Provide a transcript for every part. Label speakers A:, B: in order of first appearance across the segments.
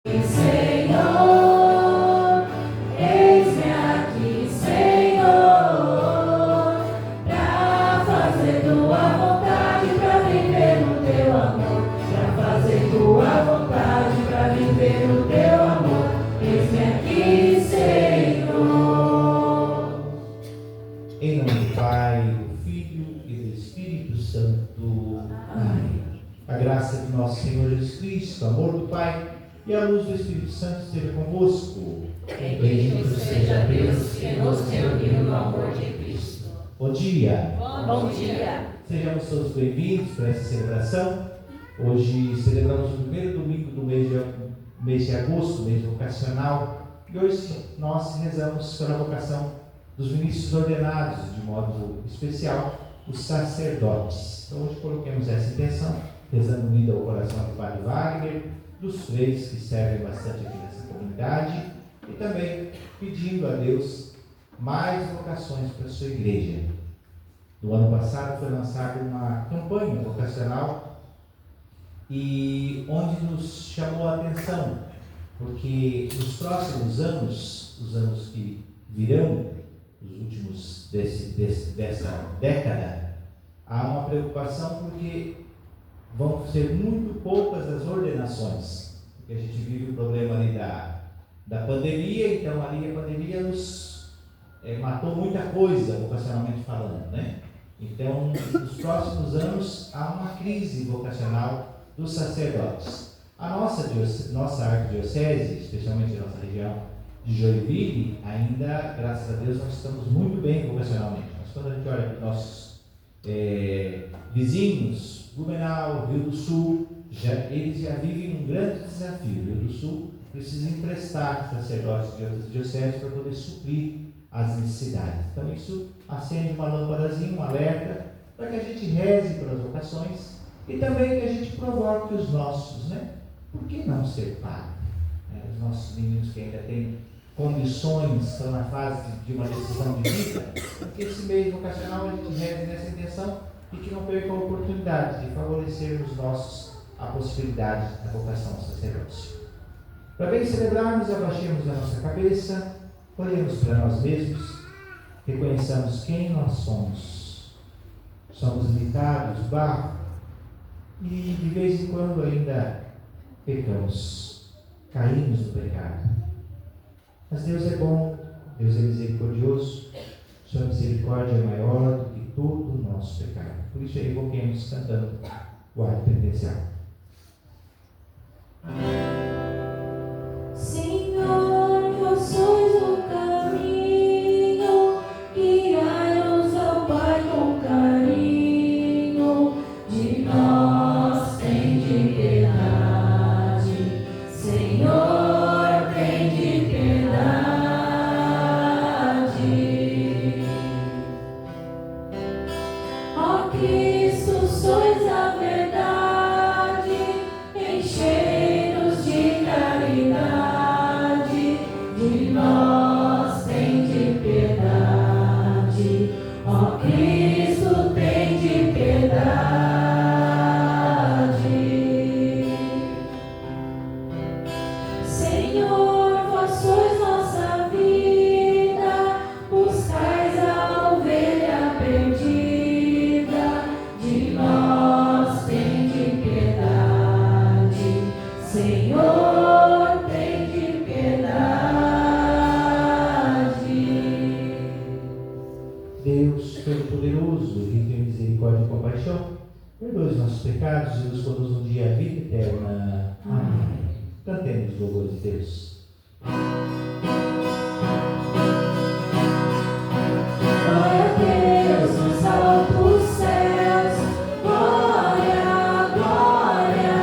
A: Senhor, eis-me aqui, Senhor, para fazer tua vontade, para viver no teu amor, para fazer tua vontade, para viver no teu amor. Eis-me aqui, Senhor.
B: Em nome do Pai, do Filho e do Espírito Santo. Amém. A graça de nosso Senhor Jesus Cristo, o amor do Pai e a luz do Espírito Santo esteja convosco.
A: Bendito seja Deus que nos reuniu no amor de Cristo.
B: Bom dia.
A: Bom dia.
B: Sejamos todos bem-vindos para essa celebração. Hoje celebramos o primeiro domingo do mês de agosto, mês vocacional. E hoje nós rezamos pela vocação dos ministros ordenados, de modo especial, os sacerdotes. Então hoje coloquemos essa intenção, rezando unida ao coração do Padre Wagner, dos freios que servem bastante aqui nessa comunidade, e também pedindo a Deus mais vocações para a sua igreja. No ano passado foi lançada uma campanha vocacional e onde nos chamou a atenção, porque nos próximos anos, os anos que virão, os últimos dessa década, há uma preocupação porque vão ser muito poucas as ordenações, porque a gente vive o problema ali da pandemia, então ali a pandemia nos matou muita coisa, vocacionalmente falando, né? Então, nos próximos anos, há uma crise vocacional dos sacerdotes. A nossa arquidiocese, especialmente a nossa região de Joinville, ainda, graças a Deus, nós estamos muito bem vocacionalmente. Mas quando a gente olha para os nossos vizinhos, Blumenau, Rio do Sul, eles já vivem um grande desafio. O Rio do Sul precisa emprestar sacerdotes de outras dioceses para poder suprir as necessidades. Então isso acende uma lâmpadazinha, um alerta, para que a gente reze pelas vocações e também que a gente provoque os nossos, né? Por que não ser padre? Os nossos meninos que ainda têm condições, estão na fase de uma decisão de vida, porque esse meio vocacional a gente reze nessa intenção e que não perca a oportunidade de favorecer nos nossos a possibilidade da vocação ao sacerdócio. Para bem celebrarmos, abaixemos a nossa cabeça, olhemos para nós mesmos, reconheçamos quem nós somos. Somos limitados, barro, e de vez em quando ainda pecamos, caímos no pecado. Mas Deus é bom, Deus é misericordioso, sua misericórdia é maior do que todo o nosso pecado. Por isso, evoquemos cantando o ato penitencial.
A: Senhor, vós sois o caminho, guiai-nos ao Pai com carinho, de nós tende piedade, Senhor, tende piedade. Ó Cristo, sois a verdade, enchei-nos de caridade, de nós tende piedade. Ó Cristo, tende piedade. Senhor, vós sois nossa vida, buscais a ovelha perdida, de nós tende piedade, Senhor, tende piedade.
B: Deus Todo-Poderoso, rico em misericórdia e compaixão, perdoe os nossos pecados e nos conduz um dia à vida eterna. Amém. Cantemos os louvores de Deus.
A: Glória a Deus nos altos céus, glória, glória.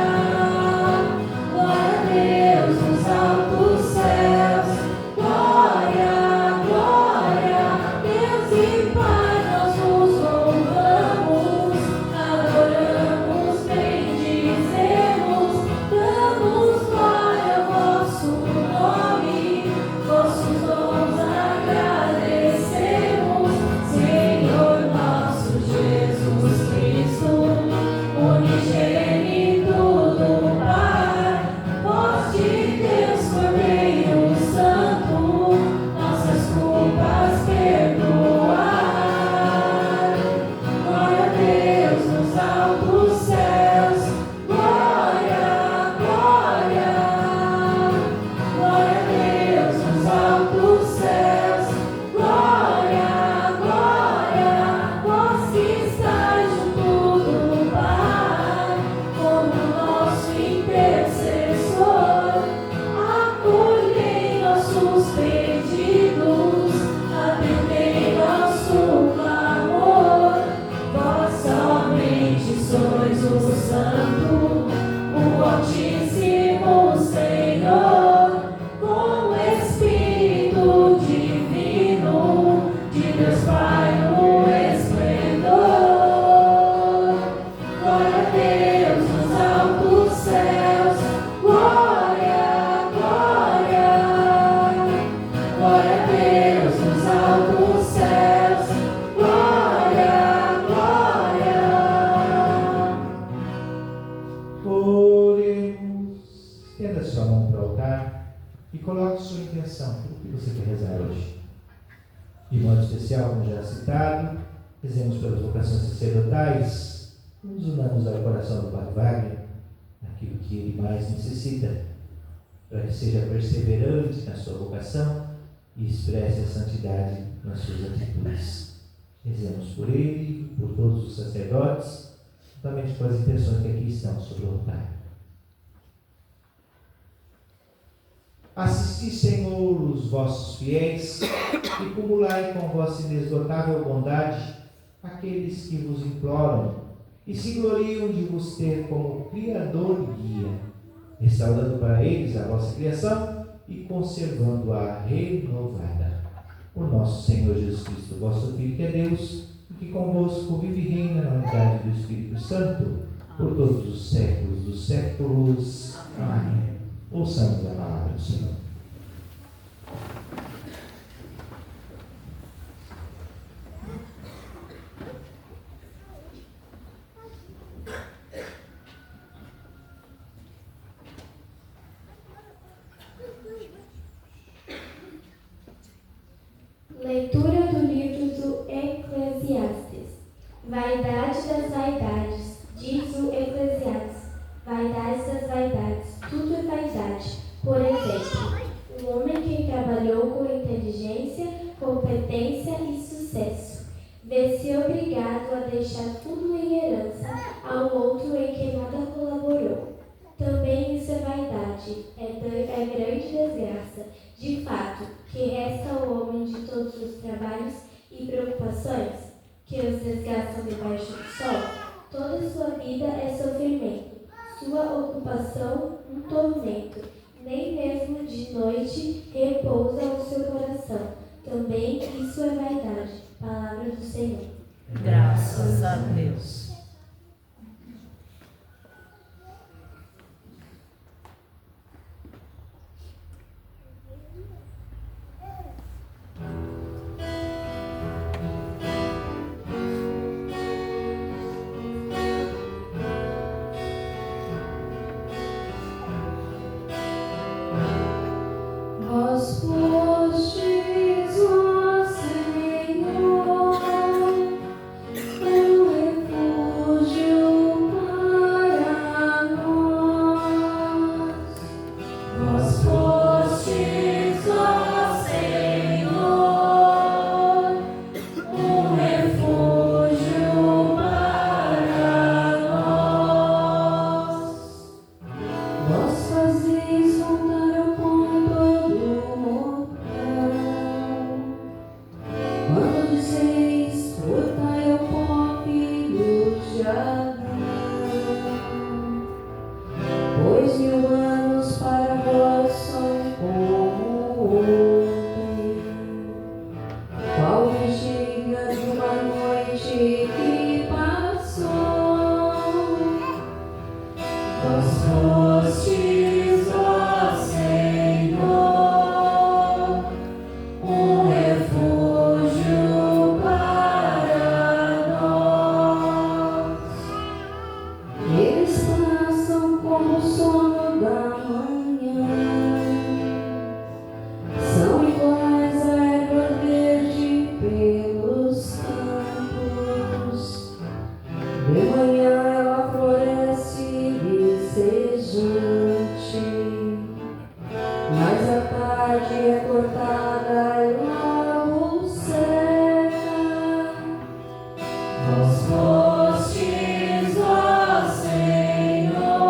A: Glória a Deus nos altos céus, glória, glória. Deus e Pai, nós vos louvamos, adoramos, bendizemos, damos glória ao vosso nome.
B: estenda sua mão para o altar e coloque sua intenção, o que você quer rezar hoje. De modo especial, como já citado, rezemos pelas vocações sacerdotais, nos unamos ao coração do Padre Wagner, naquilo que ele mais necessita, para que seja perseverante na sua vocação e expresse a santidade nas suas atitudes. Rezemos por ele, por todos os sacerdotes, juntamente com as intenções que aqui estão sobre o altar. Assisti, Senhor, os vossos fiéis e cumulai com vossa inesgotável bondade aqueles que vos imploram e se gloriam de vos ter como Criador e Guia, restaurando para eles a vossa criação e conservando-a renovada. Por nosso Senhor Jesus Cristo, vosso Filho, que é Deus, e que convosco vive e reina na unidade do Espírito Santo, por todos os séculos dos séculos. Amém. Ouçamos a palavra do Senhor.
C: Leitura do livro do Eclesiastes. Vaidade das vaidades, diz o Eclesiastes. Vaidades das vaidades, tudo é vaidade. Por exemplo, um homem que trabalhou com inteligência, competência e sucesso, vê-se obrigado a deixar tudo em herança ao outro em que nada colaborou. Também isso é vaidade, é grande desgraça. De fato, que resta ao homem de todos os trabalhos e preocupações que os desgastam debaixo do sol. Toda sua vida é sofrimento, sua ocupação um tormento. Nem mesmo de noite repousa o seu coração. Também isso é vaidade. Palavra do Senhor.
A: Graças a Deus. Vós postes, ó Senhor, um refúgio para nós. Vós postes, ó Senhor, um refúgio para nós. Vós fazeis voltar ao ponto do mortal, quando dizeis, voltai ao pó, filhos de Adão. Pois 1000 anos para vós são como ontem, qual vigília de uma noite que passou. Vós fostes, ó Senhor, um refúgio para nós. Eles passam como o sono da manhã, são iguais à erva verde pelos campos. De manhã ela floresce vicejante, mas à tarde é cortada e logo seca. Vós fostes, ó Senhor,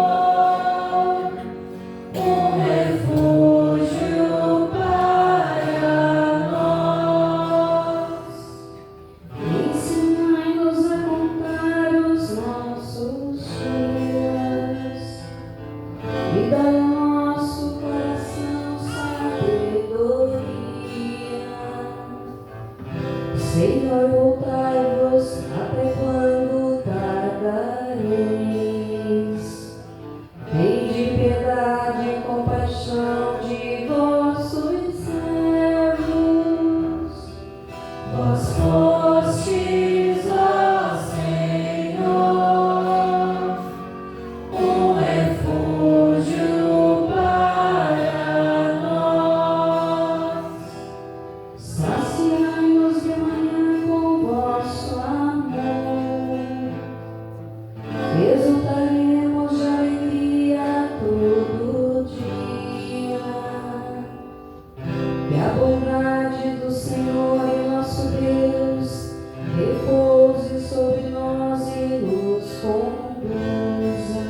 A: um refúgio para nós. Ensinai-nos a contar os nossos dias e dai ao nosso coração sabedoria. Senhor e nosso Deus repouse sobre nós e nos conduza.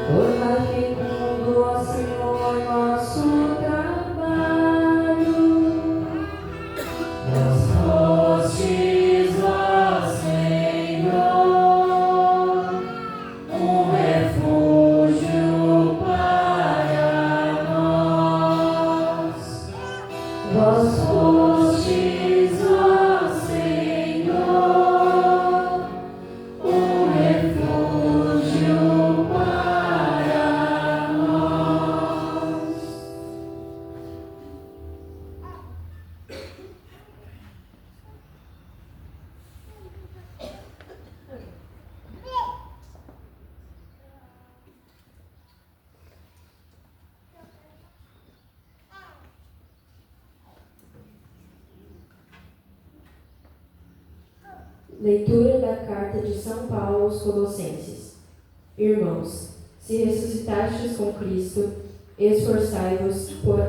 A: Torna fecundo, ó Senhor, nosso trabalho. Nos fostes, ó Senhor, um refúgio para nós. Vós fostes, ó Senhor, um refúgio para nós.
D: Leitura da Carta de São Paulo aos Colossenses. Irmãos, se ressuscitastes com Cristo, esforçai-vos por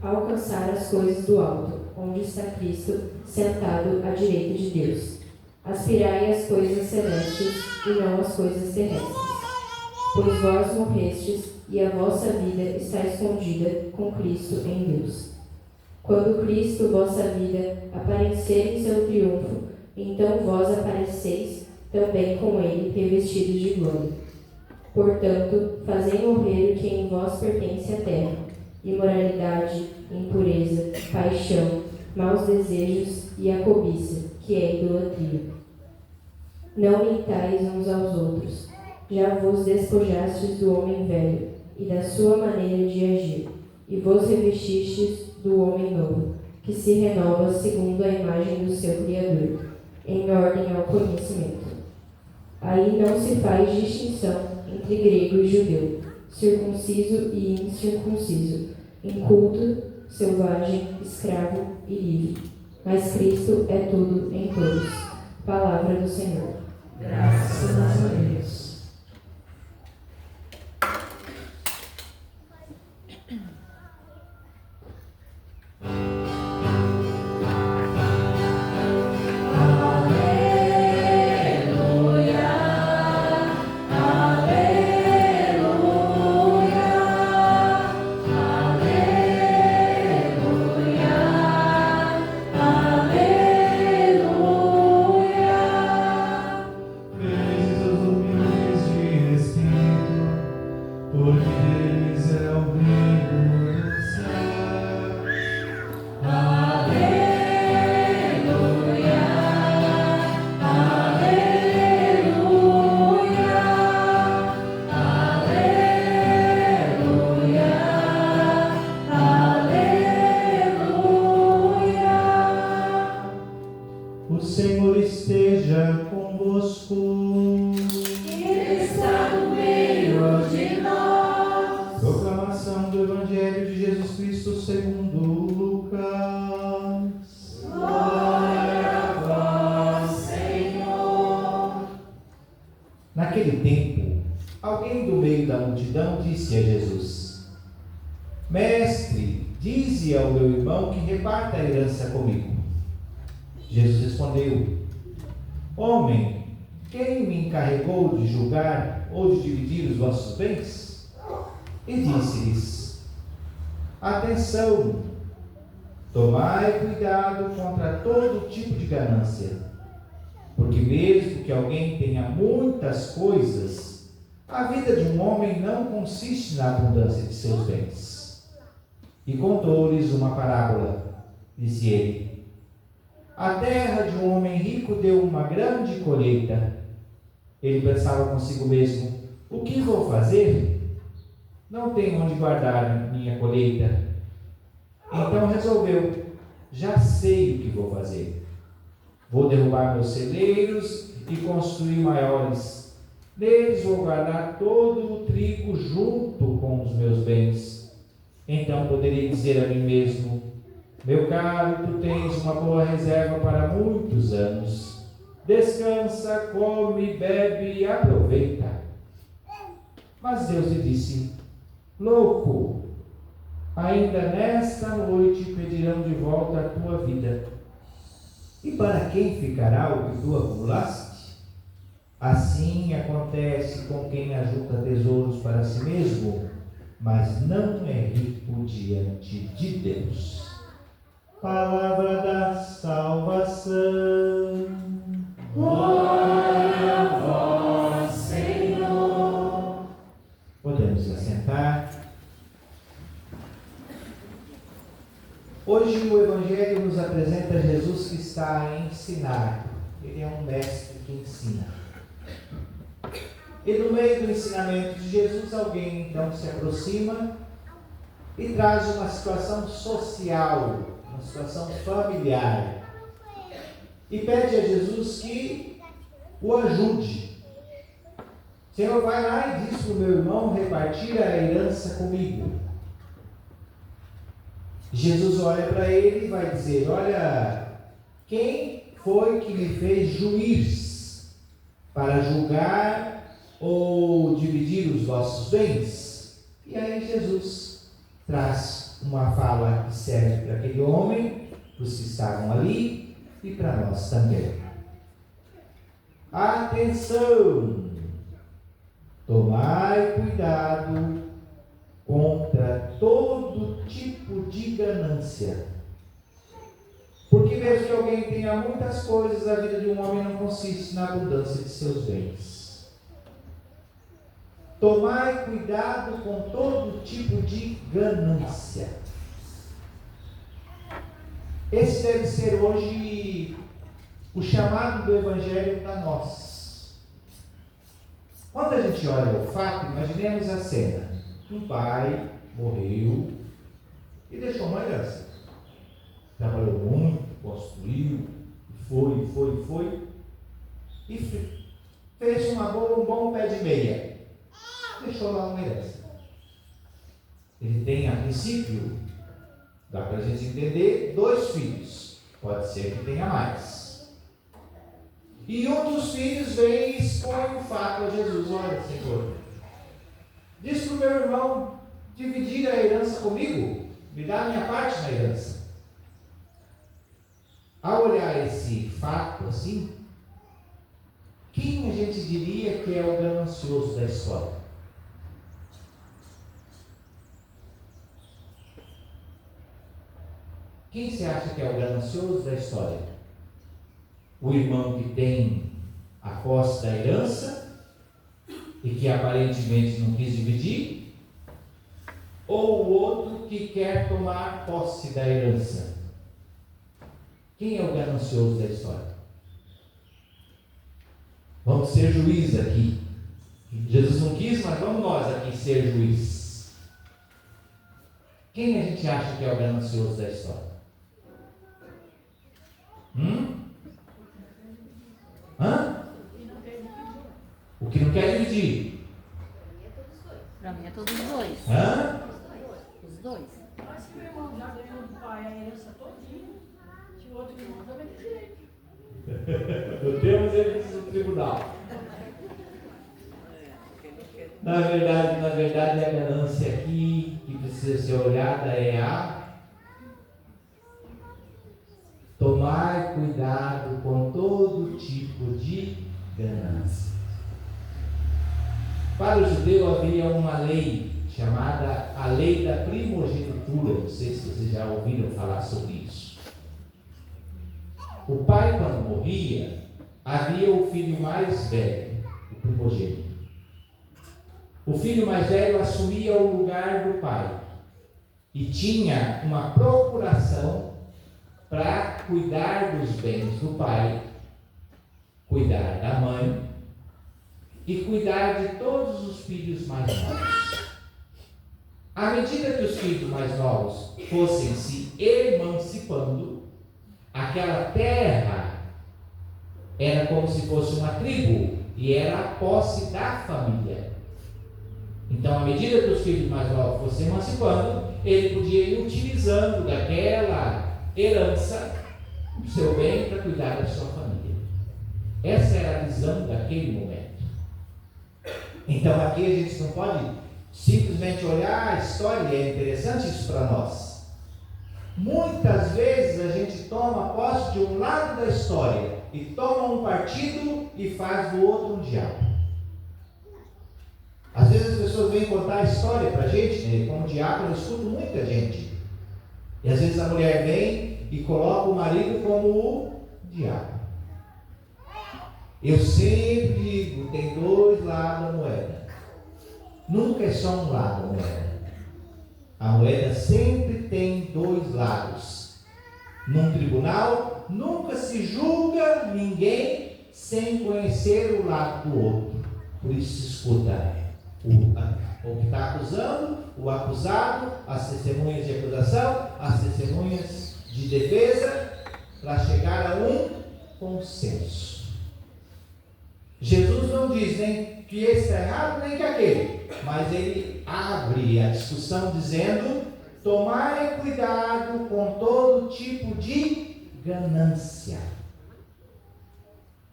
D: alcançar as coisas do alto, onde está Cristo, sentado à direita de Deus. Aspirai às coisas celestes e não às coisas terrestres. Pois vós morrestes e a vossa vida está escondida com Cristo em Deus. Quando Cristo, vossa vida, aparecer em seu triunfo, então vós apareceis também com ele, revestidos de glória. Portanto, fazei morrer o que em vós pertence à terra: imoralidade, impureza, paixão, maus desejos e a cobiça, que é idolatria. Não mentais uns aos outros. Já vos despojastes do homem velho e da sua maneira de agir, e vos revestistes do homem novo, que se renova segundo a imagem do seu Criador, em ordem ao conhecimento. Aí não se faz distinção entre grego e judeu, circunciso e incircunciso, inculto, selvagem, escravo e livre. Mas Cristo é tudo em todos. Palavra do Senhor.
B: Graças a Deus. O Senhor esteja convosco.
A: Ele está no meio de nós.
B: Proclamação do Evangelho de Jesus Cristo segundo Lucas.
A: Glória a vós, Senhor.
B: Naquele tempo, alguém do meio da multidão disse a Jesus: Mestre, dize ao meu irmão que reparta a herança comigo. Jesus respondeu: Homem, quem me encarregou de julgar ou de dividir os vossos bens? E disse-lhes: Atenção, tomai cuidado contra todo tipo de ganância, porque mesmo que alguém tenha muitas coisas, a vida de um homem não consiste na abundância de seus bens. E contou-lhes uma parábola. Disse ele: A terra de um homem rico deu uma grande colheita. Ele pensava consigo mesmo: o que vou fazer? Não tenho onde guardar minha colheita. Então resolveu: já sei o que vou fazer. Vou derrubar meus celeiros e construir maiores. Neles vou guardar todo o trigo junto com os meus bens. Então poderei dizer a mim mesmo: meu caro, tu tens uma boa reserva para muitos anos. Descansa, come, bebe e aproveita. Mas Deus lhe disse: louco, ainda nesta noite pedirão de volta a tua vida. E para quem ficará o que tu acumulaste? Assim acontece com quem ajunta tesouros para si mesmo, mas não é rico diante de Deus. Palavra da salvação.
A: Glória a vós, Senhor.
B: Podemos assentar. Hoje o Evangelho nos apresenta Jesus que está a ensinar. Ele é um mestre que ensina. E no meio do ensinamento de Jesus, alguém então se aproxima e traz uma situação social, uma situação familiar. E pede a Jesus que o ajude. Senhor, vai lá e diz para o meu irmão repartir a herança comigo. Jesus olha para ele e vai dizer: olha, quem foi que me fez juiz para julgar ou dividir os vossos bens? E aí Jesus traz uma fala que serve para aquele homem, para os que estavam ali e para nós também. Atenção! Tomai cuidado contra todo tipo de ganância. Porque mesmo que alguém tenha muitas coisas, a vida de um homem não consiste na abundância de seus bens. Tomai cuidado com todo tipo de ganância. Esse deve ser hoje o chamado do Evangelho para nós. Quando a gente olha o fato, imaginemos a cena. Um pai morreu e deixou uma herança. Trabalhou muito, construiu, foi. E fez um bom pé de meia. Deixou lá uma herança. Ele tem, a princípio, dá para a gente entender, 2 filhos. Pode ser que tenha mais. E um dos filhos vem e expõe o fato a Jesus. Olha, Senhor, diz para o meu irmão dividir a herança comigo, me dá a minha parte na herança. Ao olhar esse fato assim, quem a gente diria que é o ganancioso da história? Quem você acha que é o ganancioso da história? O irmão que tem a posse da herança e que aparentemente não quis dividir? Ou o outro que quer tomar posse da herança? Quem é o ganancioso da história? Vamos ser juiz aqui. Jesus não quis, mas vamos nós aqui ser juiz. Quem a gente acha que é o ganancioso da história? O que não quer dividir.
E: Para mim é todos os dois. Os dois.
A: Mas se o irmão já ganhou do pai a herança todinha, se o outro irmão também tem direito.
B: Temos eles no tribunal. Na verdade, a ganância aqui que precisa ser olhada é a tomar cuidado com todo tipo de ganância. Para o judeu havia uma lei chamada a lei da primogenitura. Não sei se vocês já ouviram falar sobre isso. O pai, quando morria, havia o filho mais velho, o primogênito. O filho mais velho assumia o lugar do pai e tinha uma procuração para cuidar dos bens do pai, cuidar da mãe e cuidar de todos os filhos mais novos. À medida que os filhos mais novos fossem se emancipando, aquela terra era como se fosse uma tribo e era a posse da família. Então, à medida que os filhos mais novos fossem emancipando, ele podia ir utilizando daquela herança o seu bem para cuidar da sua família. Essa era a visão daquele momento. Então, aqui a gente não pode simplesmente olhar a história, e é interessante isso para nós. Muitas vezes a gente toma posse de um lado da história e toma um partido e faz do outro um diabo. Às vezes as pessoas vêm contar a história para a gente, né? Como diabo, eu escuto muita gente. E às vezes a mulher vem e coloca o marido como o diabo. Eu sempre digo, tem dois lados da moeda. Nunca é só um lado da moeda. A moeda sempre tem dois lados. Num tribunal, nunca se julga ninguém sem conhecer o lado do outro. Por isso se escuta o que está acusando, o acusado, as testemunhas de acusação, as testemunhas de defesa, para chegar a um consenso. Jesus não diz nem que esse está errado, nem que aquele, mas ele abre a discussão dizendo: tomai cuidado com todo tipo de ganância.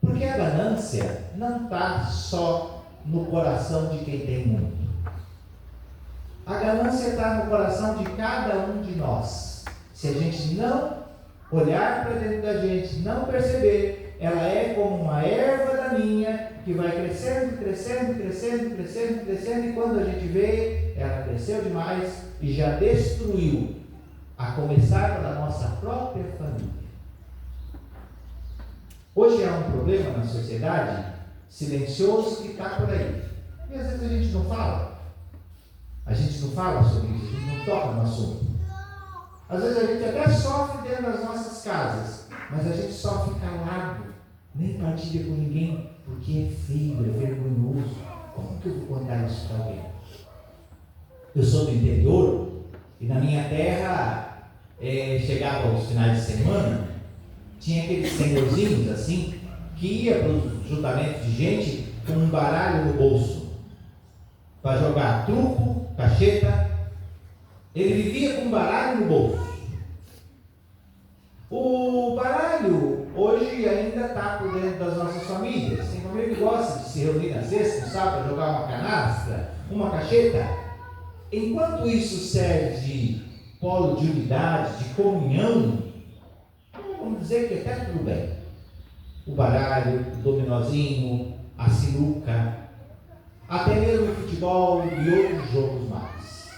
B: Porque a ganância não está só no coração de quem tem muito. A ganância está no coração de cada um de nós. Se a gente não olhar para dentro da gente, não perceber, ela é como uma erva daninha que vai crescendo, crescendo, crescendo, crescendo, crescendo, e quando a gente vê, ela cresceu demais e já destruiu, a começar pela nossa própria família. Hoje há um problema na sociedade silencioso que está por aí. E às vezes a gente não fala. A gente não fala sobre isso, a gente não toca no assunto. Às vezes a gente até sofre dentro das nossas casas, mas a gente sofre calado, nem partilha com ninguém, porque é feio, é vergonhoso. Como que eu vou contar isso para alguém? Eu sou do interior e na minha terra, chegava aos finais de semana, tinha aqueles senhorzinhos assim, que ia para os juntamentos de gente com um baralho no bolso, para jogar truco, cacheta. Ele vivia com um baralho no bolso. O baralho hoje ainda está por dentro das nossas famílias. Tem família que gosta de se reunir na sexta, no sábado, jogar uma canastra, uma cacheta. Enquanto isso serve de polo de unidade, de comunhão, vamos dizer que até tudo bem. O baralho, o dominozinho, a sinuca, até mesmo o futebol e outros jogos mais.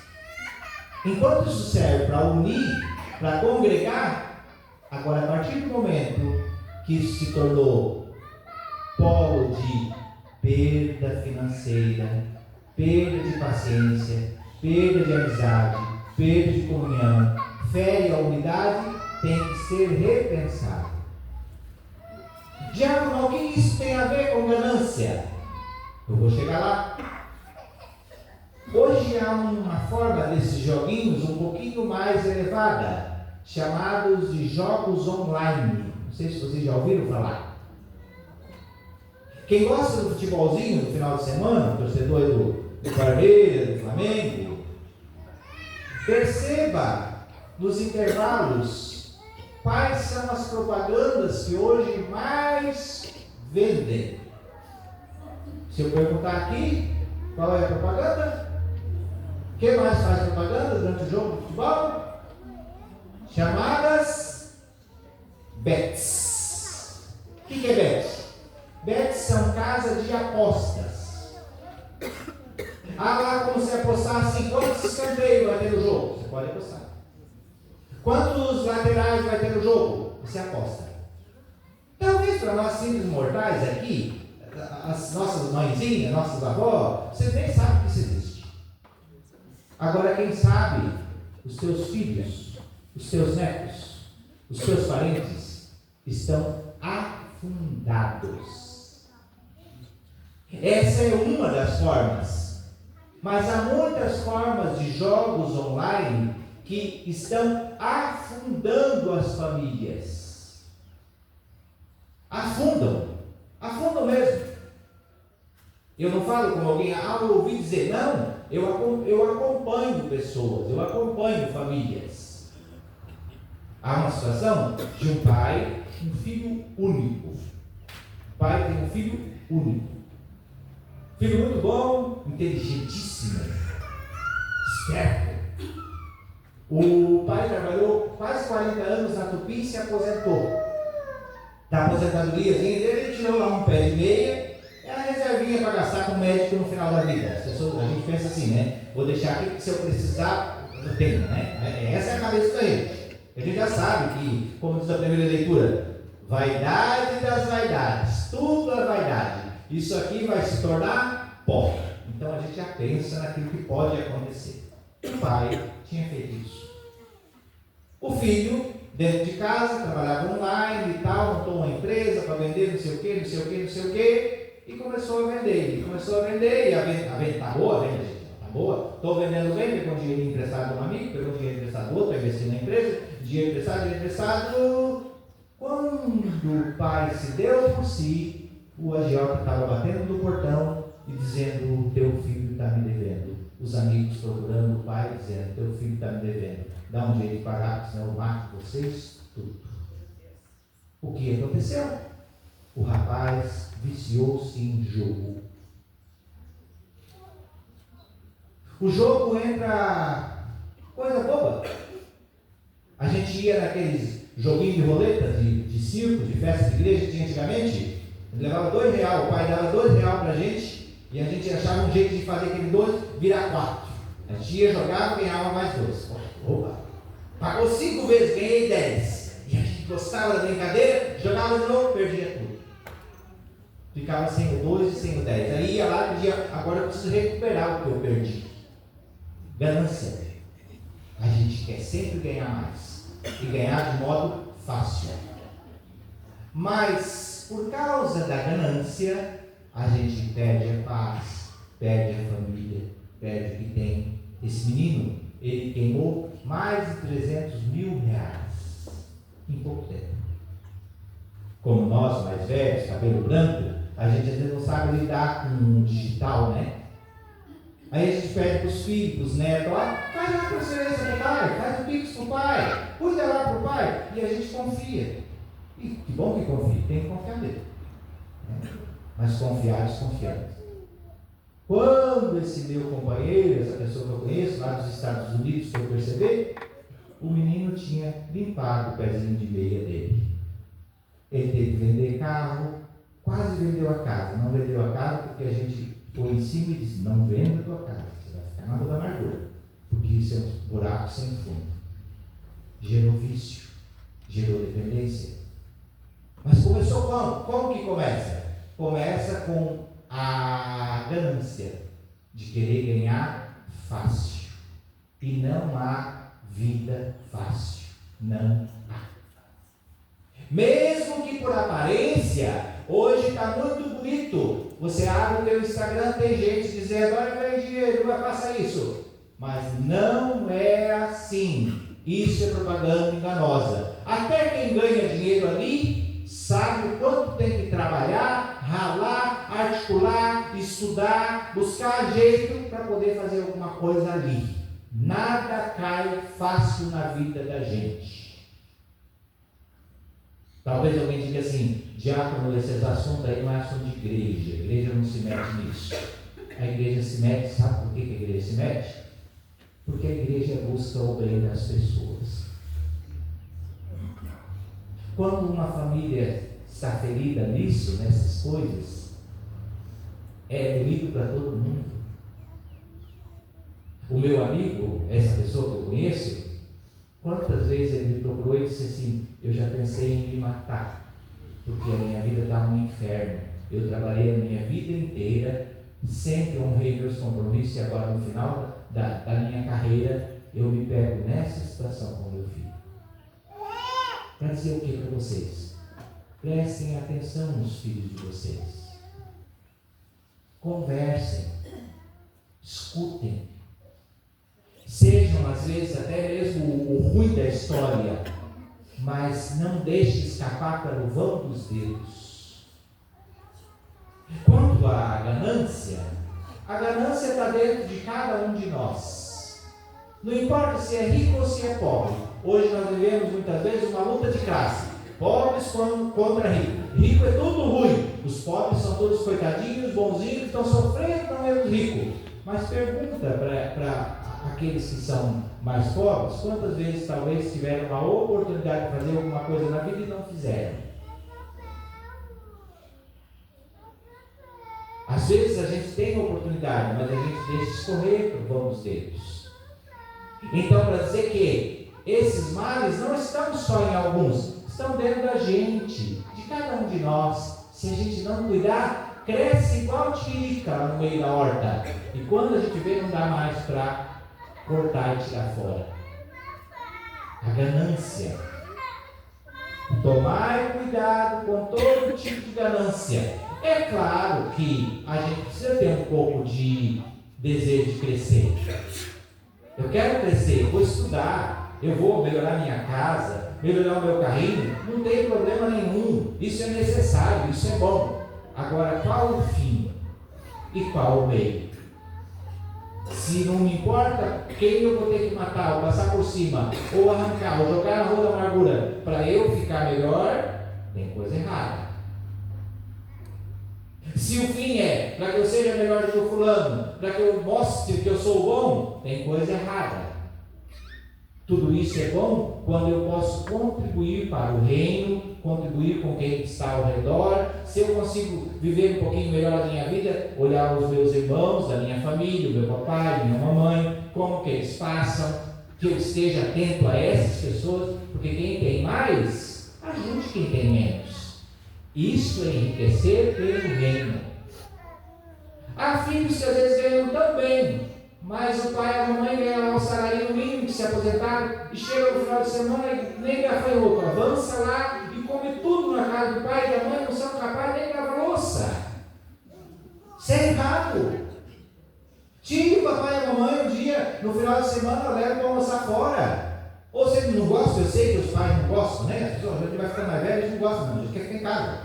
B: Enquanto isso serve para unir, para congregar, agora a partir do momento que isso se tornou polo de perda financeira, perda de paciência, perda de amizade, perda de comunhão, fé e a unidade, tem que ser repensado. Diabo, o que isso tem a ver com ganância? Eu vou chegar lá. Hoje há uma forma desses joguinhos um pouquinho mais elevada, chamados de jogos online. Não sei se vocês já ouviram falar. Quem gosta do futebolzinho no final de semana, torcedor do Palmeiras, do Flamengo, perceba nos intervalos quais são as propagandas que hoje mais vendem. Se eu perguntar aqui, qual é a propaganda? Quem mais faz propaganda durante o jogo de futebol? Chamadas bets. O que é bets? Bets são casas de apostas. Lá como você apostar assim, quantos escanteios vai ter no jogo? Você pode apostar. Quantos laterais vai ter no jogo? Você aposta. Talvez para nós simples mortais aqui, as nossas mãezinhas, nossas avós, vocês nem sabem que isso existe. Agora quem sabe, os teus filhos, os teus netos, os teus parentes estão afundados. Essa é uma das formas, mas há muitas formas de jogos online que estão afundando as famílias. Afundam mesmo. Eu não falo com alguém, eu ouvi dizer, não, eu acompanho pessoas, eu acompanho famílias. Há uma situação de um pai, um filho único. O pai tem um filho único. Filho muito bom, inteligentíssimo, esperto. O pai trabalhou quase 40 anos na Tupi e se aposentou. Da aposentadoriazinha dele, ele tirou lá um pé de meia, é a reservinha para gastar com o médico no final da vida. As pessoas, a gente pensa assim, né? Vou deixar aqui que se eu precisar, eu tenho, né? Essa é a cabeça da gente. A gente já sabe que, como diz a primeira leitura, vaidade das vaidades, tudo é vaidade. Isso aqui vai se tornar pó. Então a gente já pensa naquilo que pode acontecer. O pai tinha feito isso. O filho, dentro de casa, trabalhava online e tal, montou uma empresa para vender não sei o que, não sei o que, não sei o que, e começou a vender. E a venda está boa, a venda, gente, está boa. Estou vendendo bem, pegou um dinheiro emprestado de um amigo, pegou um dinheiro emprestado do outro, investiu na empresa, dinheiro emprestado. Quando o pai se deu por si, o agiota estava batendo no portão e dizendo: teu filho está me devendo. Os amigos procurando o pai dizendo: teu filho está me devendo. Dá um jeito de pagar, senão eu mato vocês tudo. O que aconteceu? O rapaz viciou-se em jogo. O jogo entra coisa boba. A gente ia naqueles joguinhos de roleta, de circo, de festa de igreja que tinha antigamente. Levava R$2, o pai dava R$2 pra gente e a gente achava um jeito de fazer aquele 2 virar 4. A gente ia, jogava e ganhava mais 2. Opa! Pagou 5 vezes, ganhei 10. E a gente gostava da brincadeira, jogava de novo, perdia tudo. Ficava sem o 2 e sem o 10. Aí ia lá e dizia: agora eu preciso recuperar o que eu perdi. Ganância. A gente quer sempre ganhar mais. E ganhar de modo fácil. Mas, por causa da ganância, a gente perde a paz, perde a família, perde o que tem. Esse menino, ele queimou mais de R$300 mil em pouco tempo. Como nós, mais velhos, cabelo branco, a gente às vezes não sabe lidar com o digital, né? Aí a gente pede para os filhos, para os netos: faz uma transferência para o pai, faz um pix para o pai, cuida lá para o pai, e a gente confia. E que bom que confia, tem que confiar nele. Mas confiar desconfiando. Quando esse meu companheiro, essa pessoa que eu conheço, lá dos Estados Unidos, foi perceber, o menino tinha limpado o pezinho de meia dele. Ele teve que vender carro, quase vendeu a casa. Não vendeu a casa porque a gente foi em cima e disse: não venda a tua casa, você vai ficar na rua da amargura, porque isso é um buraco sem fundo. Gerou vício, gerou dependência. Mas começou como? Como que começa? Começa com a ganância de querer ganhar fácil. E não há vida fácil. Não há. Mesmo que por aparência, hoje está muito bonito. Você abre o teu Instagram, tem gente dizendo: olha, ganhei dinheiro, vai passar isso. Mas não é assim. Isso é propaganda enganosa. Até quem ganha dinheiro ali sabe o quanto tem que trabalhar, ralar, articular, estudar, buscar jeito para poder fazer alguma coisa ali. Nada cai fácil na vida da gente. Talvez alguém diga assim: diácono, esses assuntos aí não é assunto de igreja. A igreja não se mete nisso. A igreja se mete, sabe por que a igreja se mete? Porque a igreja busca o bem das pessoas. Quando uma família está ferida nisso, nessas coisas, é doído para todo mundo. O meu amigo, essa pessoa que eu conheço, quantas vezes ele me procurou e disse assim: eu já pensei em me matar, porque a minha vida está um inferno. Eu trabalhei a minha vida inteira, sempre honrei meus compromissos, e agora no final da minha carreira eu me pego nessa situação com meu filho. Para dizer o que para vocês? Prestem atenção nos filhos de vocês. Conversem. Escutem. Sejam às vezes até mesmo o ruim da história, mas não deixe escapar pelo vão dos dedos. Quanto à ganância está dentro de cada um de nós. Não importa se é rico ou se é pobre. Hoje nós vivemos muitas vezes uma luta de classe. Pobres contra ricos. Rico é tudo ruim. Os pobres são todos coitadinhos, bonzinhos, que estão sofrendo no meio dos ricos. Mas pergunta para aqueles que são mais pobres, quantas vezes talvez tiveram uma oportunidade de fazer alguma coisa na vida e não fizeram. Às vezes a gente tem oportunidade, mas a gente deixa escorrer por vão dos dedos. Então, para dizer que esses males não estão só em alguns, estão dentro da gente, de cada um de nós. Se a gente não cuidar, cresce igual tirica lá no meio da horta. E quando a gente vê, não dá mais para cortar e tirar fora. A ganância. Tomai cuidado com todo tipo de ganância. É claro que a gente precisa ter um pouco de desejo de crescer. Eu quero crescer, vou estudar, eu vou melhorar minha casa, melhorar o meu carrinho, não tem problema nenhum. Isso é necessário, isso é bom. Agora, qual o fim e qual o meio? Se não me importa quem eu vou ter que matar, ou passar por cima, ou arrancar, ou jogar na rua da amargura para eu ficar melhor, tem coisa errada. Se o fim é para que eu seja melhor do que o fulano, para que eu mostre que eu sou bom, tem coisa errada. Tudo isso é bom quando eu posso contribuir para o reino, contribuir com quem está ao redor. Se eu consigo viver um pouquinho melhor a minha vida, olhar os meus irmãos, da minha família, o meu papai, minha mamãe, como que eles passam, que eu esteja atento a essas pessoas, porque quem tem mais, ajude quem tem menos. Isso é enriquecer pelo reino. Há filhos que às vezes ganham tão bem, mas o pai e a mamãe ganham lá um salário mínimo, que se aposentaram, e chega no final de semana e nem gafanhoto, avança lá e come tudo na casa do pai e da mãe, não são capazes nem de lavar louça. Isso é errado. Tire o papai e a mamãe um dia, no final de semana, leva para almoçar fora. Ou você não gosta, eu sei que os pais não gostam, né? As pessoas, a gente vai ficar mais velho, a gente não gosta, não, a gente quer ficar em casa.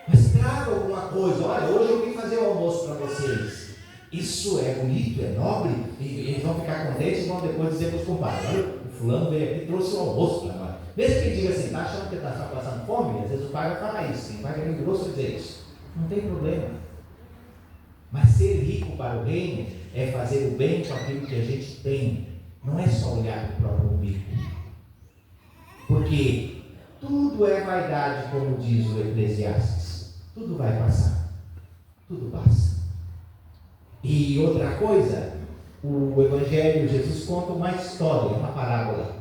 B: Mas traga alguma coisa. Olha, hoje eu vim fazer o almoço para vocês. Isso é bonito, é nobre, e eles vão ficar contentes e vão depois dizer para os compadres: olha, o fulano veio aqui e trouxe o almoço para nós. Mesmo que ele diga assim, está achando que está passando fome, às vezes o pai vai falar isso, quem vai querer grosso dizer isso. Não tem problema. Mas ser rico para o reino é fazer o bem com aquilo que a gente tem. Não é só olhar para o próprio umbigo. Porque tudo é vaidade, como diz o Eclesiastes. Tudo vai passar. Tudo passa. E outra coisa, o Evangelho, Jesus conta uma história, uma parábola.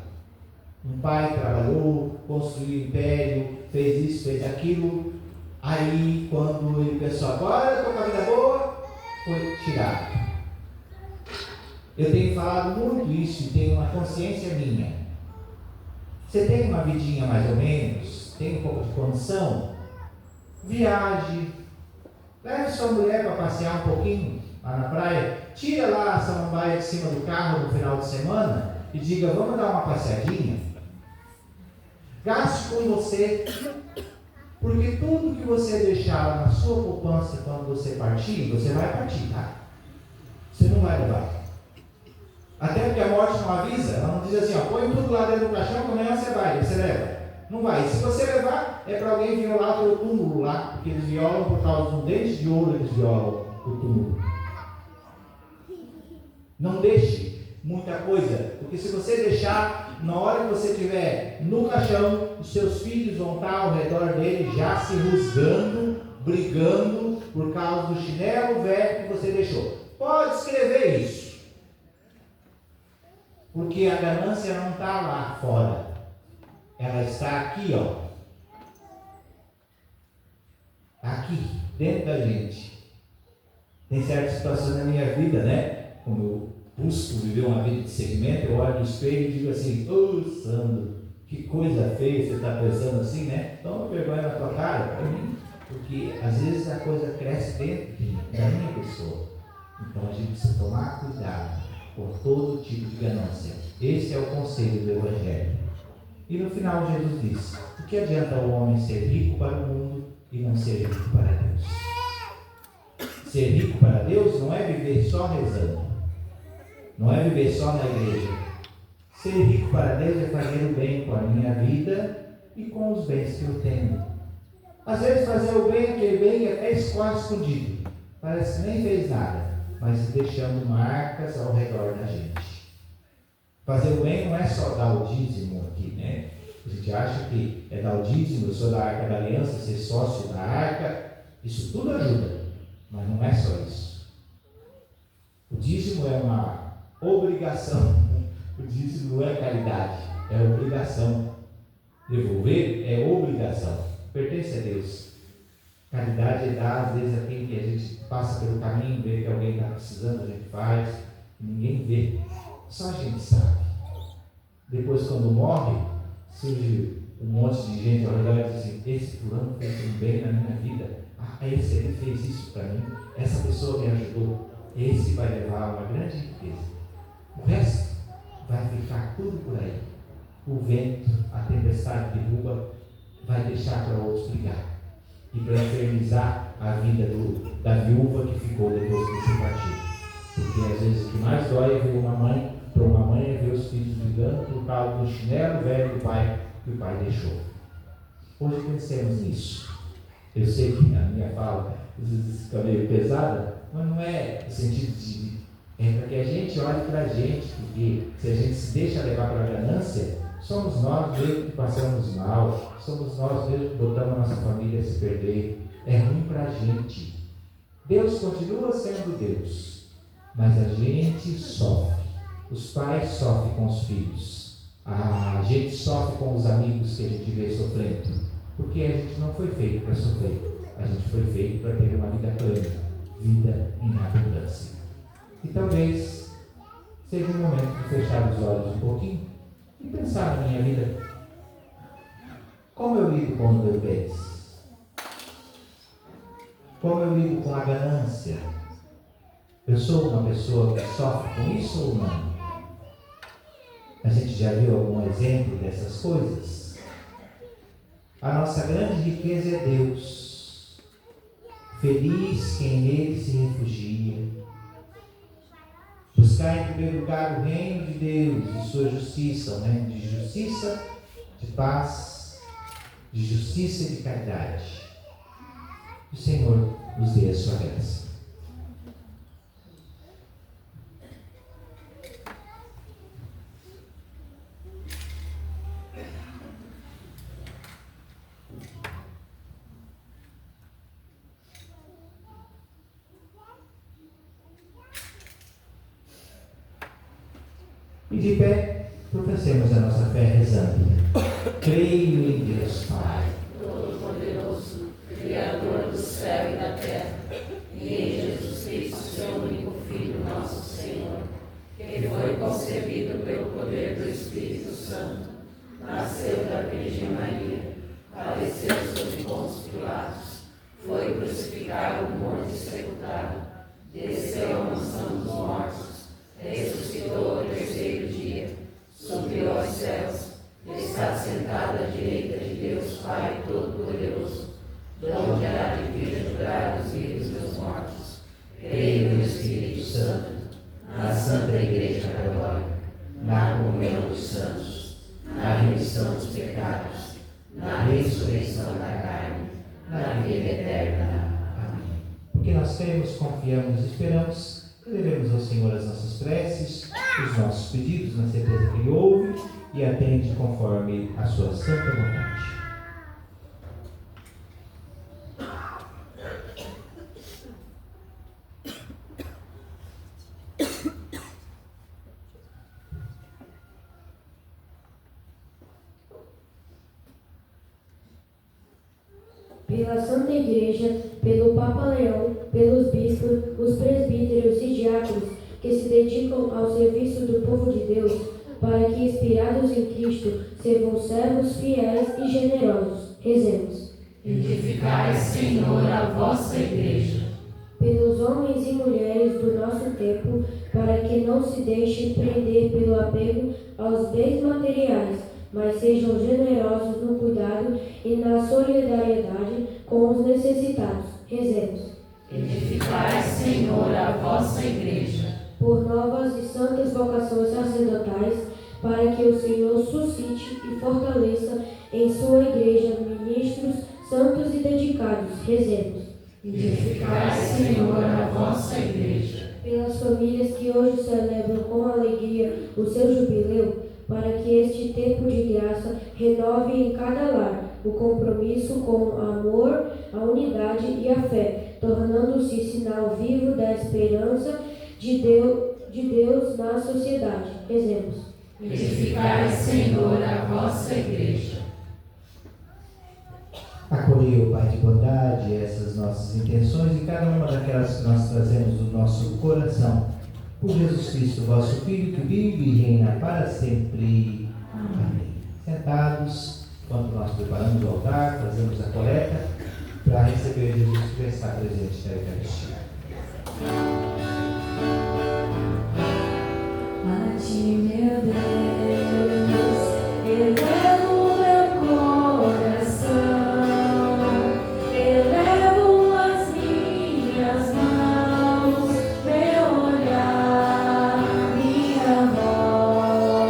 B: Um pai trabalhou, construiu um império, fez isso, fez aquilo. Aí, quando ele pensou, agora eu estou com a vida boa, foi tirado. Eu tenho falado muito isso e tenho uma consciência minha. Você tem uma vidinha mais ou menos, tem um pouco de condição, viaje, leve sua mulher para passear um pouquinho lá na praia, tira lá a samambaia de cima do carro no final de semana e diga, vamos dar uma passeadinha. Gaste com você, porque tudo que você deixar na sua poupança quando você partir, você vai partir, tá? Você não vai levar. Até porque a morte não avisa, ela não diz assim, ó, põe tudo lá dentro do caixão, que amanhã você vai, você leva. Não vai. E se você levar, é para alguém violar o teu túmulo lá, porque eles violam por causa de um dente de ouro, eles violam o túmulo. Não deixe muita coisa, porque se você deixar, na hora que você estiver no caixão, os seus filhos vão estar ao redor dele já se rusgando, brigando por causa do chinelo velho que você deixou. Pode escrever isso. Porque a ganância não está lá fora. Ela está aqui, ó. Aqui, dentro da gente. Tem certas situações na minha vida, né? Como eu busco viver uma vida de segmento, eu olho no espelho e digo assim, ô Sandro, que coisa feia, você está pensando assim, né? Toma vergonha na tua cara, para mim. Porque às vezes a coisa cresce dentro da minha pessoa. Então a gente precisa tomar cuidado por todo tipo de ganância. Esse é o conselho do Evangelho. E no final Jesus diz, o que adianta o homem ser rico para o mundo e não ser rico para Deus? Ser rico para Deus não é viver só rezando, não é viver só na igreja. Ser rico para Deus é fazer o bem com a minha vida e com os bens que eu tenho. Às vezes fazer o bem, aquele bem é até escondido, parece que nem fez nada. mas deixando marcas ao redor da gente. Fazer o bem não é só dar o dízimo aqui, né? A gente acha que é dar o dízimo, eu sou da Arca da Aliança, ser sócio da Arca, isso tudo ajuda, mas não é só isso. O dízimo é uma obrigação, o dízimo não é caridade, é obrigação. Devolver é obrigação, pertence a Deus. Caridade é dar, às vezes, a quem que a gente passa pelo caminho, vê que alguém está precisando, a gente faz, ninguém vê, só a gente sabe. Depois, quando morre, surge um monte de gente ao redor e diz assim: esse fulano fez um bem na minha vida, esse ele fez isso para mim, essa pessoa me ajudou, esse vai levar uma grande riqueza. O resto vai ficar tudo por aí. O vento, a tempestade derruba, vai deixar para outros brigar. E para infernizar a vida da viúva que ficou depois que se partiu. Porque às vezes o que mais dói é ver uma mãe, para uma mãe é ver os filhos brigando por causa do chinelo velho do pai que o pai deixou. Hoje pensemos nisso. Eu sei que a minha fala às vezes fica meio pesada, mas não é no sentido de... É para que a gente olhe para a gente, porque se a gente se deixa levar para a ganância, somos nós mesmos que passamos mal, somos nós mesmos que botamos a nossa família a se perder. É ruim para a gente. Deus continua sendo Deus, mas a gente sofre. Os pais sofrem com os filhos, a gente sofre com os amigos que a gente vê sofrendo, porque a gente não foi feito para sofrer, a gente foi feito para ter uma vida plena, vida em abundância. E talvez seja um momento de fechar os olhos um pouquinho e pensar na minha vida. Como eu lido com os meus bens? Como eu lido com a ganância? Eu sou uma pessoa que sofre com isso ou não? A gente já viu algum exemplo dessas coisas? A nossa grande riqueza é Deus. Feliz quem nele se refugia. Buscar em primeiro lugar o reino de Deus e sua justiça, um reino de justiça, de paz, de justiça e de caridade. O Senhor nos dê a sua graça. E de pé, professemos a nossa fé rezando. Creio em Deus Pai,
A: Todo-Poderoso, Criador do céu e da terra, e em Jesus Cristo, seu único Filho, nosso Senhor, que foi concebido pelo poder do Espírito Santo, nasceu da Virgem Maria, padeceu sob Pôncio Pilatos, foi crucificado, morto e sepultado, desceu à mansão dos mortos, ressuscitou ao terceiro dia, subiu aos céus, está sentado à direita de Deus Pai Todo-Poderoso, de onde há de vir julgar os vivos e os mortos. Creio no Espírito Santo, na Santa Igreja Católica, na comunhão dos santos, na remissão dos pecados, na ressurreição da carne, na vida eterna. Amém.
B: Porque nós cremos, confiamos e esperamos, elevemos ao Senhor as nossas preces, os nossos pedidos, na certeza que Ele ouve e atende conforme a sua santa vontade.
D: Pela Santa Igreja, pelo Papa Leão, pelos bispos, os presbíteros e diáconos que se dedicam ao serviço do povo de Deus, para que, inspirados em Cristo, sejam servos fiéis e generosos. Rezemos.
A: Edificai, Senhor, a vossa Igreja.
D: Pelos homens e mulheres do nosso tempo, para que não se deixem prender pelo apego aos bens materiais, mas sejam generosos no cuidado e na solidariedade com os necessitados. Rezemos.
A: Edificai, Senhor, a vossa Igreja.
D: Por novas e santas vocações sacerdotais, para que o Senhor suscite e fortaleça em sua Igreja ministros santos e dedicados. Rezemos.
A: Edificai, Senhor, a vossa Igreja.
C: pelas famílias que hoje celebram com alegria o seu jubileu, para que este tempo de graça renove em cada lar o compromisso com o amor, a unidade e a fé, tornando-se sinal vivo da esperança de Deus na sociedade. Exemplos.
A: Edificai, Senhor, a vossa igreja.
B: Acolhei, Pai de bondade, essas nossas intenções e cada uma daquelas que nós trazemos do nosso coração. Por Jesus Cristo, vosso Filho, que vive e reina para sempre. Amém. Sentados, enquanto nós preparamos o altar, fazemos a coleta para receber Jesus que está presente na Eucaristia.
A: A ti, meu Deus, elevo meu coração, elevo as minhas mãos, meu olhar, minha voz.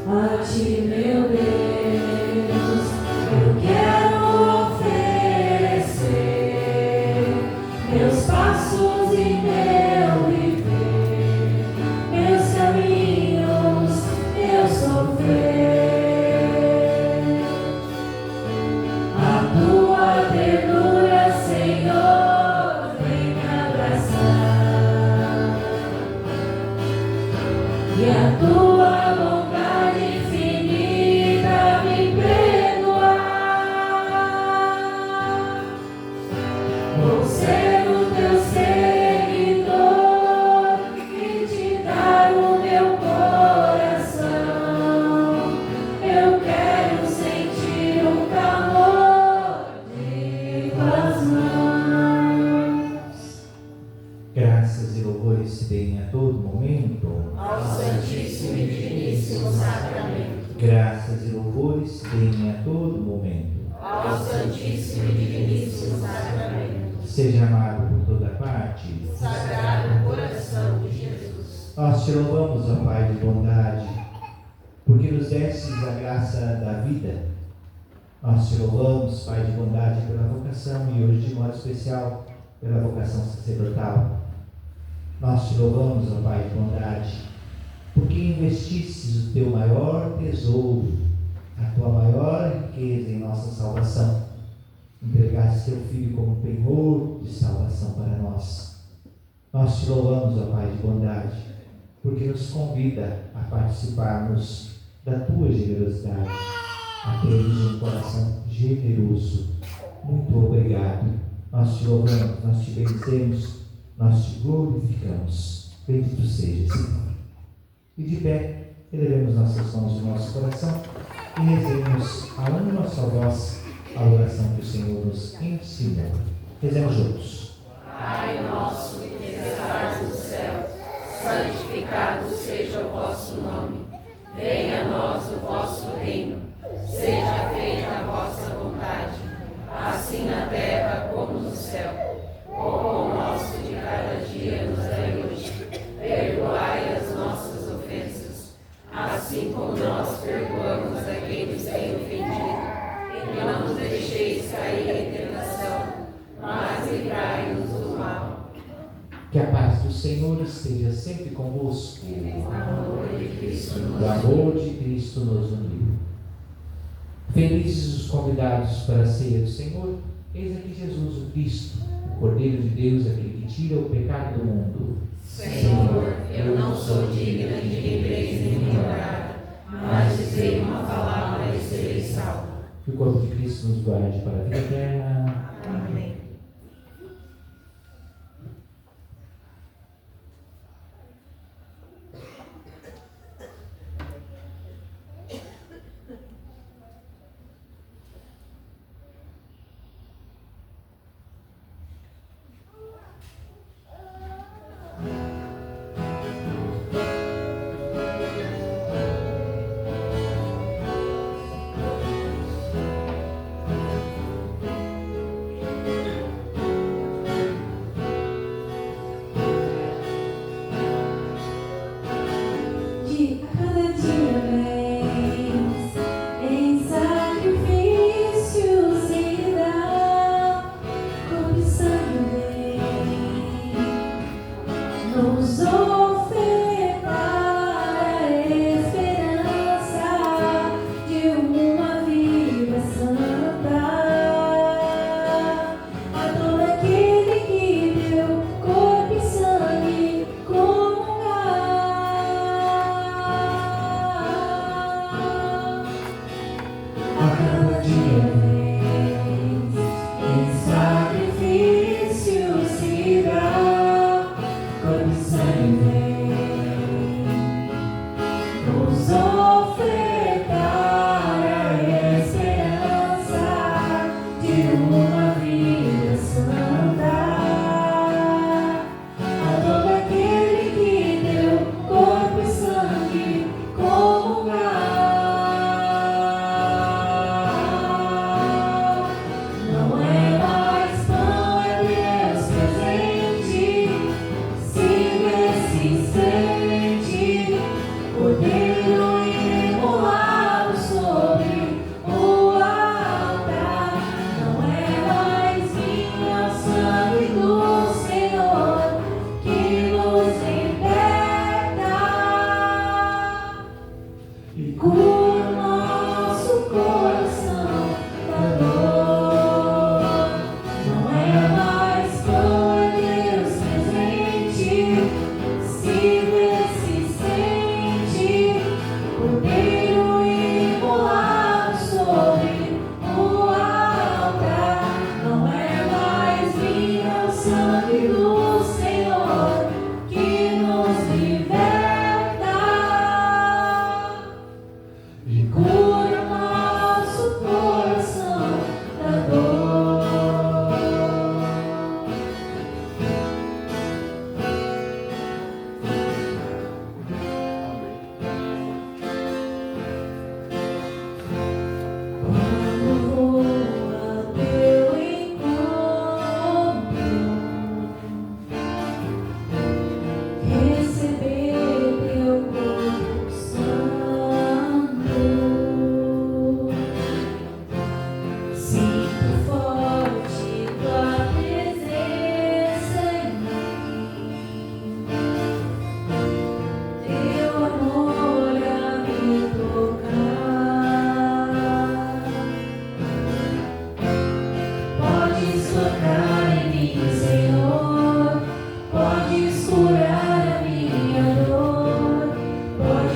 A: A ti, meu Deus, eu quero oferecer meus passos e meu viver, meus caminhos, meu sofrer. A tua ternura, Senhor, vem me abraçar, e a tua bondade infinita me perdoar. Vou ser o teu seguidor e te dar o meu coração. Eu quero sentir o calor de tuas mãos.
B: Graças e louvores se deem a todo momento.
A: Ao Santíssimo e Diviníssimo Sacramento.
B: Graças e louvores se deem a todo momento.
A: Ao Santíssimo e Diviníssimo Sacramento.
B: Seja amado por toda parte.
A: Sagrado Coração de Jesus.
B: Nós te louvamos, ó Pai de bondade, porque nos destes a graça da vida. Nós te louvamos, Pai de bondade, pela vocação e hoje de modo especial pela vocação sacerdotal. Nós te louvamos, ó Pai de bondade, porque investistes o teu maior tesouro, a tua maior riqueza em nossa salvação. Entregaste teu Filho como penhor de salvação para nós. Nós te louvamos, ó Pai de bondade, porque nos convida a participarmos da tua generosidade, a termos um coração generoso. Muito obrigado. Nós te louvamos, nós te bendecemos, nós te glorificamos. Bendito seja, Senhor. E de pé, elevemos nossas mãos no nosso coração e rezemos a uma só voz a oração que o Senhor nos ensinou. Rezemos juntos.
A: Pai nosso que estás no céu, santificado seja o vosso nome. Venha a nós o vosso reino. Seja feita a vossa vontade, assim na terra como no céu. O pão nosso de cada dia nos dai hoje. Perdoai as nossas ofensas, assim como nós perdoamos a quem nos tem ofendido. E não nos deixeis cair em tentação, mas livrai-nos do mal.
B: Que a paz do Senhor esteja sempre convosco.
A: O amor de Cristo nos
B: O amor de Cristo nos uniu. Felizes os convidados para a ceia do Senhor. Eis aqui Jesus, o Cristo, o Cordeiro de Deus, aquele que tira o pecado do mundo.
A: Senhor, eu não sou digna de que entreis em minha morada, mas dizei uma palavra e serei salvo.
B: Que o corpo de Cristo nos guarde para a vida eterna.
A: Amém.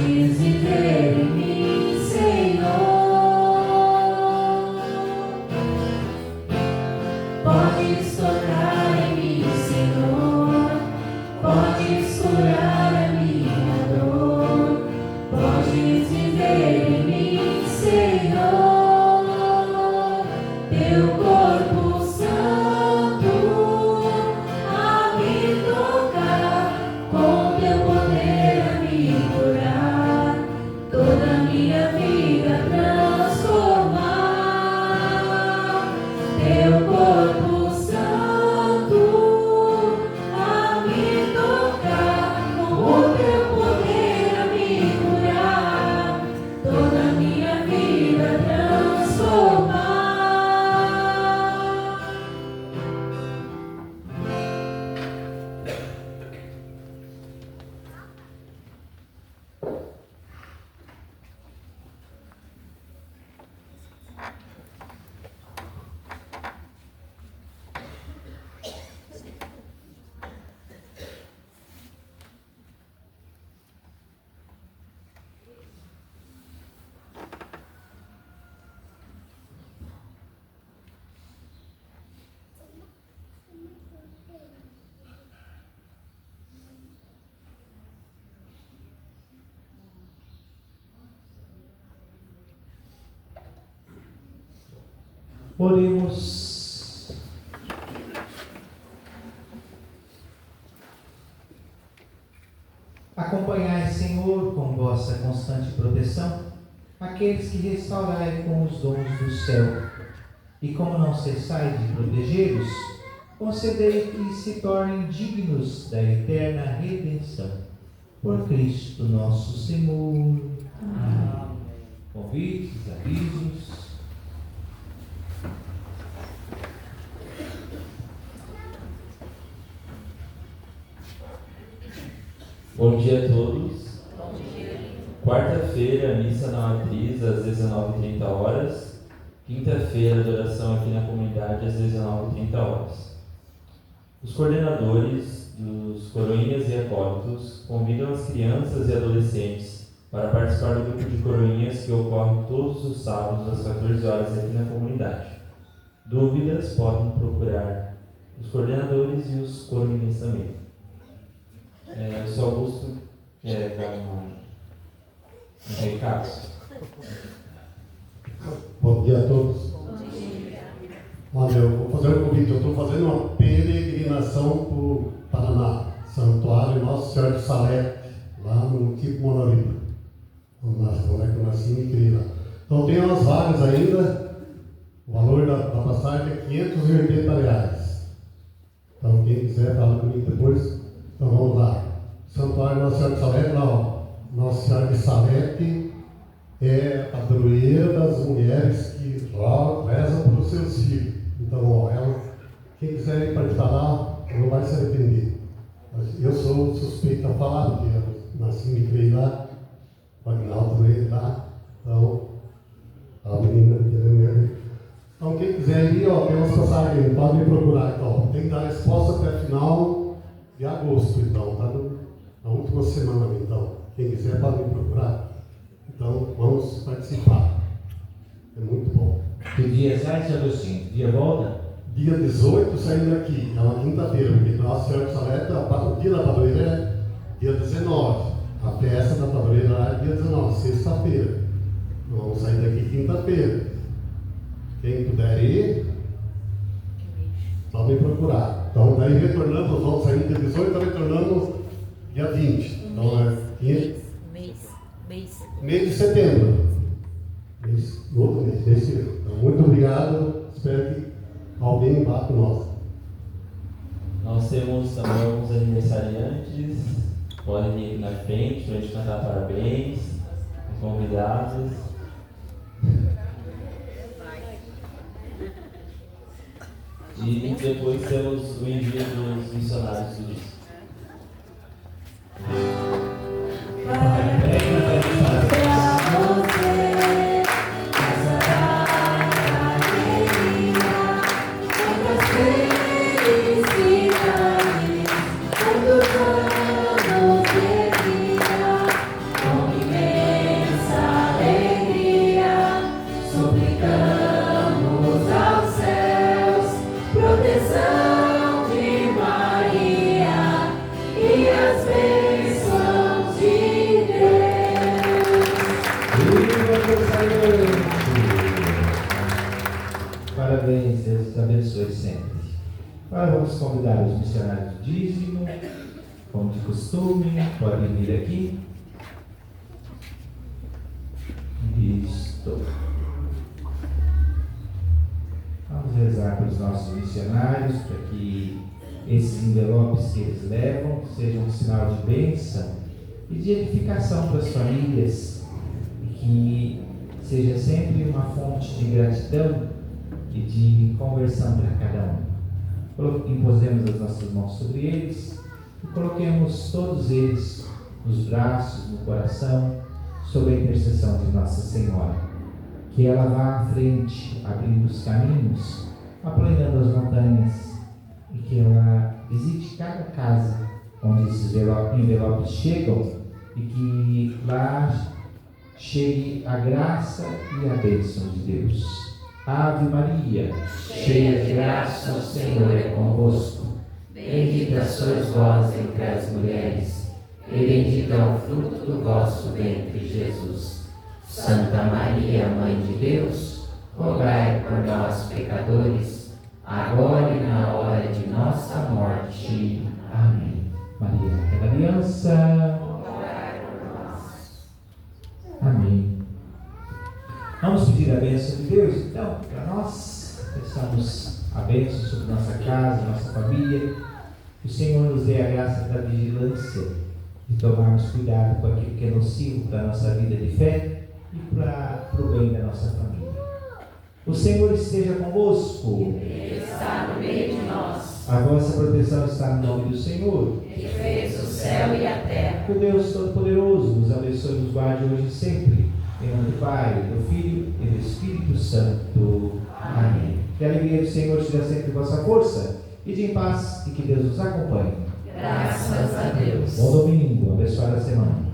A: Podes viver em mim, Senhor. Podes tocar em mim, Senhor. Podes curar a minha dor. Podes viver em mim, Senhor. Teu corpo santo a me tocar, com teu poder a me curar, toda a minha vida transformar. Teu corpo santo a me tocar, com o teu poder a me curar, toda a minha vida transformar.
B: Oremos. Acompanhai, Senhor, com vossa constante proteção, aqueles que restaurai com os dons do céu. E como não cessai de protegê-los, concedei que se tornem dignos da eterna redenção. Por Cristo nosso Senhor. Amém. Convites, avisos.
F: Bom dia a todos. Quarta-feira, missa na matriz às 19h30. Quinta-feira, adoração aqui na comunidade às 19h30. Os coordenadores dos Coroinhas e Acólitos convidam as crianças e adolescentes para participar do grupo de coroinhas que ocorre todos os sábados às 14 horas aqui na comunidade. Dúvidas podem procurar os coordenadores e os coroinhas também. O Sr. Augusto quer dar um recado.
G: Bom dia a todos. Olha, eu vou fazer um convite. Eu estou fazendo uma peregrinação para o Paraná, Santuário Nossa Senhora de Salete, lá no Tipo Monoriba, onde é que eu nasci e criei lá. Então tem umas vagas ainda. O valor da passagem é R$580. Então quem quiser fala comigo depois. Então vamos lá. Santuário Nossa Senhora de Salete, lá, ó. Nossa Senhora de Salete é a padroeira das mulheres que rezam pelos seus filhos. Então, ó, quem quiser ir participar lá, não vai se arrepender. Eu sou suspeito a falar, porque eu nasci e me criei lá, o Agnaldo também lá. Então, a menina que então, quem quiser ir, ó, tem umas passagens, pode me procurar. Então, tem que dar resposta até final de agosto, então, tá na última semana, então. Quem quiser pode me procurar. Então, vamos participar. É muito bom.
B: Que dia sai, São Agostinho? Dia volta?
G: Dia 18, saindo daqui. É uma quinta-feira, porque Nossa Senhora de Salete, o dia da padroeira é dia 19. A festa da padroeira é dia 19, sexta-feira. Vamos sair daqui quinta-feira. Quem puder ir, só me procurar. Então, daí retornamos, vamos sair dia 18 e retornamos dia 20. Então, é mês de setembro. Outro mês desse ano. Então, muito obrigado. Espero que alguém vá com nós.
F: Nós temos também alguns aniversariantes. Podem ir na frente para a gente cantar parabéns. Os convidados. E depois temos o envio dos missionários do dia.
A: Quantos anos de vida, com
B: Parabéns, Deus te abençoe sempre. Agora vamos convidar os missionários do dízimo, como de costume, podem vir aqui. Isto. Vamos rezar para os nossos missionários, para que esses envelopes que eles levam sejam um sinal de bênção e de edificação para as famílias, e que seja sempre uma fonte de gratidão e de conversão para cada um. Impusemos as nossas mãos sobre eles e coloquemos todos eles nos braços, no coração, sob a intercessão de Nossa Senhora. Que ela vá à frente, abrindo os caminhos, aplanando as montanhas, e que ela visite cada casa onde esses envelopes chegam, e que lá chegue a graça e a bênção de Deus. Ave Maria, cheia de graça, o Senhor é convosco. Bendita sois vós entre as mulheres, e bendito é o fruto do vosso ventre, Jesus. Santa Maria, Mãe de Deus, rogai por nós, pecadores, agora e na hora de nossa morte. Amém. Maria, aquela aliança, rogai por nós. Amém. Vamos pedir a bênção de Deus, então, para nós. Peçamos a bênção sobre nossa casa, nossa família. Que o Senhor nos dê a graça da vigilância e tomarmos cuidado com aquilo que é nocivo para a nossa vida de fé e para o bem da nossa família. O Senhor esteja convosco.
A: Ele está no meio de nós.
B: A vossa proteção está no nome do Senhor,
A: que fez o céu e a terra.
B: Que o Deus Todo-Poderoso nos abençoe e nos guarde hoje e sempre. Em nome do Pai, do Filho e do Espírito Santo. Amém. Que a alegria do Senhor seja sempre vossa força, e de em paz, e que Deus nos acompanhe.
A: Graças a Deus.
B: Bom domingo, abençoada semana.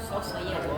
E: Só sair agora.